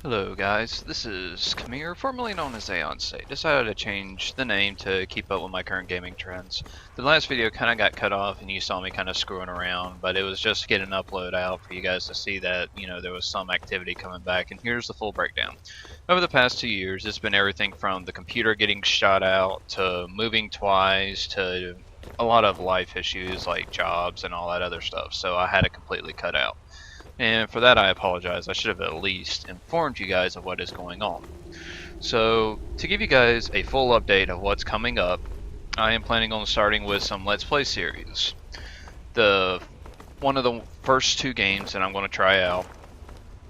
Hello guys, this is Kamir, formerly known as Aeon State. Decided to change the name to keep up with my current gaming trends. The last video kind of got cut off and you saw me kind of screwing around, but it was just to get an upload out for you guys to see that, there was some activity coming back, and here's the full breakdown. Over the past 2 years, it's been everything from the computer getting shot out, to moving twice, to a lot of life issues like jobs and all that other stuff, so I had to completely cut out. And for that I apologize. I should have at least informed you guys of what is going on. So to give you guys a full update of what's coming up, I am planning on starting with some Let's Play series. One of the first two games that I'm going to try out,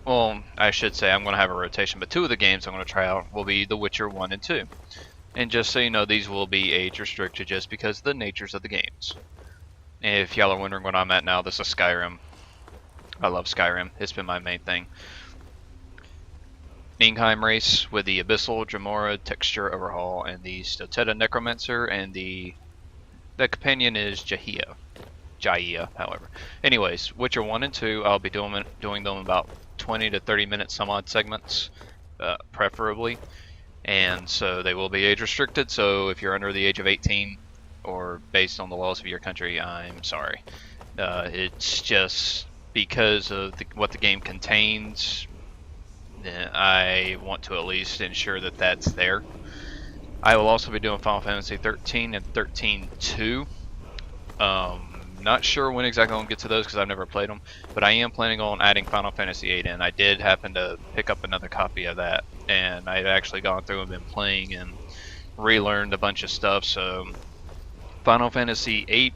well, I should say I'm going to have a rotation, but two of the games I'm going to try out will be The Witcher 1 and 2. And just so you know, these will be age restricted just because of the natures of the games. If y'all are wondering what I'm at now, this is Skyrim. I love Skyrim. It's been my main thing. Ningheim race with the Abyssal Dremora texture overhaul and the Stotetta Necromancer, and the companion is Jaia, however. Anyways, Witcher 1 and 2, I'll be doing them about 20 to 30 minute some odd segments, preferably. And so they will be age restricted, so if you're under the age of 18 or based on the laws of your country, I'm sorry. It's just because of what the game contains, I want to at least ensure that that's there. I will also be doing Final Fantasy 13 and 13-2. Not sure when exactly I'll get to those because I've never played them, but I am planning on adding Final Fantasy 8 in. I did happen to pick up another copy of that, and I've actually gone through and been playing and relearned a bunch of stuff. So Final Fantasy 8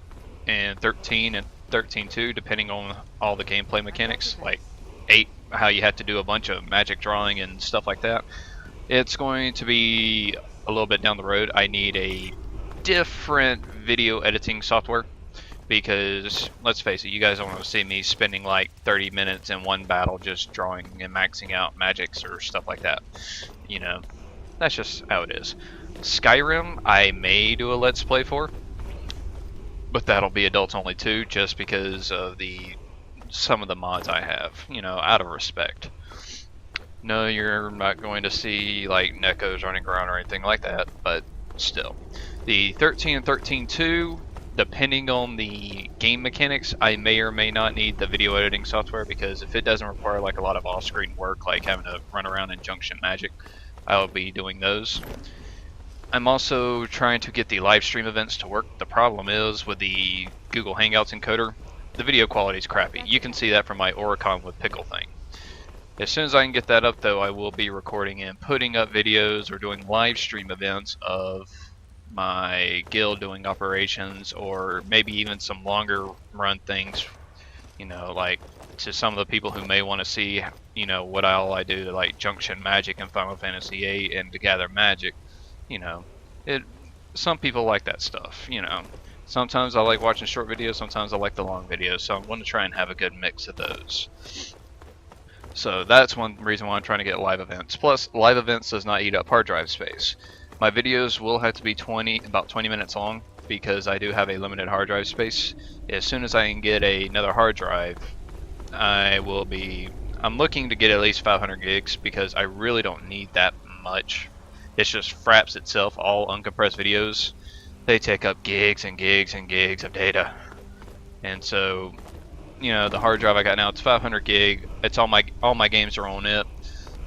and 13 and 13-2, depending on all the gameplay mechanics, like 8, how you have to do a bunch of magic drawing and stuff like that. It's going to be a little bit down the road. I need a different video editing software because, let's face it, you guys don't want to see me spending like 30 minutes in one battle just drawing and maxing out magics or stuff like that. That's just how it is. Skyrim, I may do a Let's Play for, but that'll be adults only too, just because of some of the mods I have, out of respect. No, you're not going to see like Nekos running around or anything like that, but still. The 13 and 13-2, depending on the game mechanics, I may or may not need the video editing software, because if it doesn't require like a lot of off-screen work, like having to run around in Junction Magic, I'll be doing those. I'm also trying to get the live stream events to work. The problem is with the Google Hangouts encoder, the video quality is crappy. You can see that from my Oricon with Pickle thing. As soon as I can get that up though, I will be recording and putting up videos or doing live stream events of my guild doing operations, or maybe even some longer run things, like to some of the people who may want to see, what all I do to like Junction Magic and Final Fantasy VIII and to gather magic. Some people like that stuff. Sometimes I like watching short videos, sometimes I like the long videos, so I want to try and have a good mix of those. So that's one reason why I'm trying to get live events. Plus, live events does not eat up hard drive space. My videos will have to be about 20 minutes long, because I do have a limited hard drive space. As soon as I can get another hard drive, I'm looking to get at least 500 gigs, because I really don't need that much. It's just Fraps itself, all uncompressed videos. They take up gigs and gigs and gigs of data. And so, the hard drive I got now, it's 500 gig. It's all my games are on it.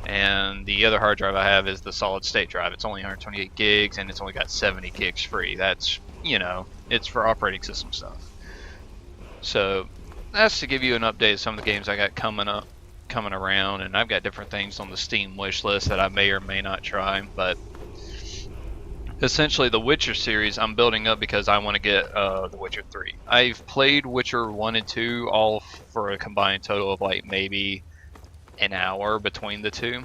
And the other hard drive I have is the solid state drive. It's only 128 gigs and it's only got 70 gigs free. That's, it's for operating system stuff. So that's to give you an update of some of the games I got coming around, and I've got different things on the Steam wish list that I may or may not try. But essentially the Witcher series I'm building up because I want to get The Witcher 3. I've played Witcher 1 and 2 all for a combined total of like maybe an hour between the two,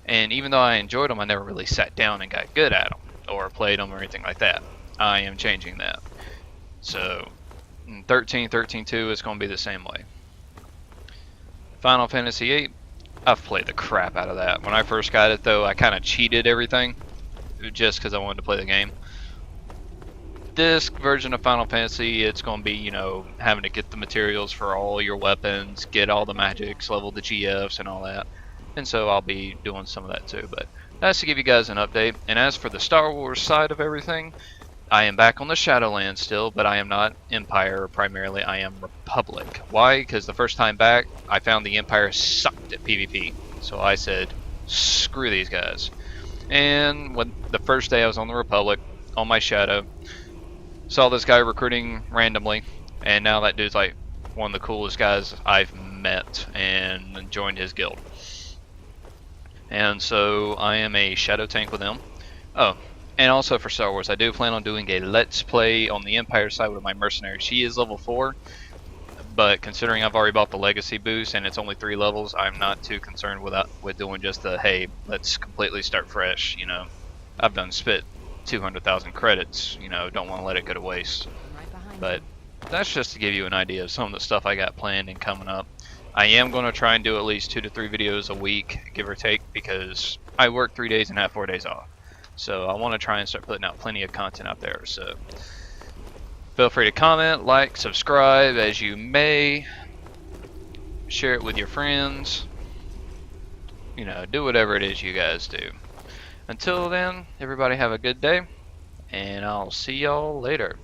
and even though I enjoyed them, I never really sat down and got good at them or played them or anything like that. I am changing that. So 13-2 is going to be the same way. Final Fantasy VIII, I've played the crap out of that. When I first got it though, I kind of cheated everything just because I wanted to play the game. This version of Final Fantasy, it's going to be, having to get the materials for all your weapons, get all the magics, level the GFs and all that. and so I'll be doing some of that too. But that's to give you guys an update. And as for the Star Wars side of everything, I am back on the Shadowlands still, but I am not Empire primarily, I am Republic. Why? Because the first time back, I found the Empire sucked at PvP. So I said, screw these guys. And when the first day I was on the Republic, on my Shadow, saw this guy recruiting randomly, and now that dude's like one of the coolest guys I've met and joined his guild. And so I am a Shadow tank with him. Oh, and also for Star Wars, I do plan on doing a Let's Play on the Empire side with my mercenary. She is level 4, but considering I've already bought the Legacy boost and it's only 3 levels, I'm not too concerned with doing just the, hey, let's completely start fresh, you know. I've done spit 200,000 credits, you know, don't want to let it go to waste. But that's just to give you an idea of some of the stuff I got planned and coming up. I am going to try and do at least 2 to 3 videos a week, give or take, because I work 3 days and have 4 days off. So I want to try and start putting out plenty of content out there. So feel free to comment, like, subscribe as you may. Share it with your friends. You know, do whatever it is you guys do. Until then, everybody have a good day, and I'll see y'all later.